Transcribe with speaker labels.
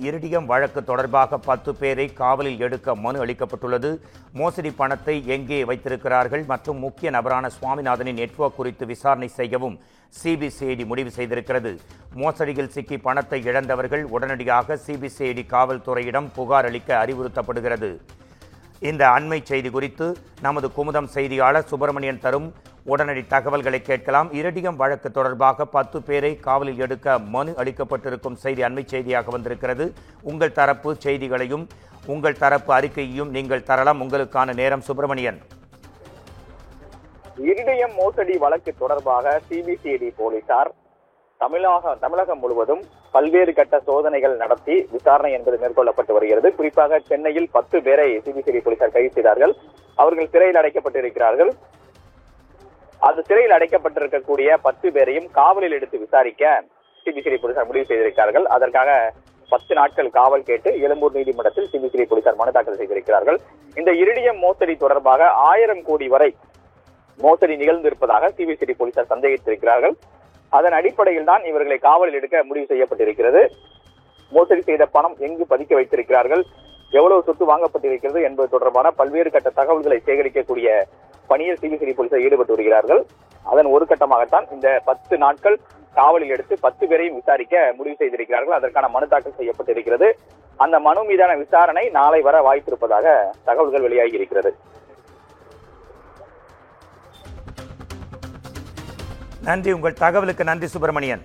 Speaker 1: Iridium வழக்கு தொடர்பாக 10 பேரை காவலில் எடுக்க மனு அளிக்கப்பட்டுள்ளது. மோசடி பணத்தை எங்கே வைத்திருக்கிறார்கள் மற்றும் முக்கிய நபரான சுவாமிநாதனின் நெட்வொர்க் குறித்து விசாரணை செய்யவும் சிபிசிஐடி முடிவு செய்திருக்கிறது. மோசடியில் சிக்கி பணத்தை இழந்தவர்கள் உடனடியாக சிபிசிஐடி காவல்துறையிடம் புகார் அளிக்க அறிவுறுத்தப்படுகிறது. இந்த அண்மை செய்தி குறித்து நமது குமுதம் செய்தியாளர் சுப்பிரமணியன் தரும் உடனடி தகவல்களை கேட்கலாம். இரிடியம் வழக்கு தொடர்பாக 10 பேரை காவலில் எடுக்க மனு அளிக்கப்பட்டிருக்கும் செய்தி அண்மை செய்தியாக வந்திருக்கிறது. உங்கள் தரப்பு செய்திகளையும் உங்கள் தரப்பு அறிக்கையையும் நீங்கள் தரலாம். உங்களுக்கான நேரம் சுப்பிரமணியன்.
Speaker 2: இரிடியம் மோசடி வழக்கு தொடர்பாக சிபிசிஐடி போலீசார் தமிழகம் முழுவதும் பல்வேறு கட்ட சோதனைகள் நடத்தி விசாரணை என்பது மேற்கொள்ளப்பட்டு வருகிறது. குறிப்பாக சென்னையில் 10 பேரை சிபிசிஐடி போலீசார் கைது செய்தார்கள். அவர்கள் சிறையில் அடைக்கப்பட்டிருக்கிறார்கள். அது சிறையில் அடைக்கப்பட்டிருக்கக்கூடிய 10 பேரையும் காவலில் எடுத்து விசாரிக்க சிபிசிஐடி போலீசார் முடிவு செய்திருக்கிறார்கள். அதற்காக 10 நாட்கள் காவல் கேட்டு எழும்பூர் நீதிமன்றத்தில் சிபிசிஐடி போலீசார் மனு தாக்கல் செய்திருக்கிறார்கள். இந்த இரிடியம் மோசடி தொடர்பாக 1000 கோடி வரை மோசடி நிகழ்ந்திருப்பதாக சிபிசிஐடி போலீசார் சந்தேகித்திருக்கிறார்கள். அதன் அடிப்படையில் தான் இவர்களை காவலில் எடுக்க முடிவு செய்யப்பட்டிருக்கிறது. மோசடி செய்த பணம் எங்கு பதுக்கி வைத்திருக்கிறார்கள், எவ்வளவு சொத்து வாங்கப்பட்டிருக்கிறது என்பது தொடர்பான பல்வேறு கட்ட தகவல்களை சேகரிக்கக்கூடிய பணியில் சிபிசிஐடி போலீசார் ஈடுபட்டு வருகிறார்கள். அதன் ஒரு கட்டமாகத்தான் இந்த 10 நாட்கள் காவலில் எடுத்து 10 பேரையும் விசாரிக்க முடிவு செய்திருக்கிறார்கள். அதற்கான மனு தாக்கல் செய்யப்பட்டிருக்கிறது. அந்த மனு மீதான விசாரணை நாளை வர வாய்ப்பிருப்பதாக தகவல்கள் வெளியாகி இருக்கிறது.
Speaker 1: நன்றி. உங்கள் தகவலுக்கு நன்றி சுப்பிரமணியன்.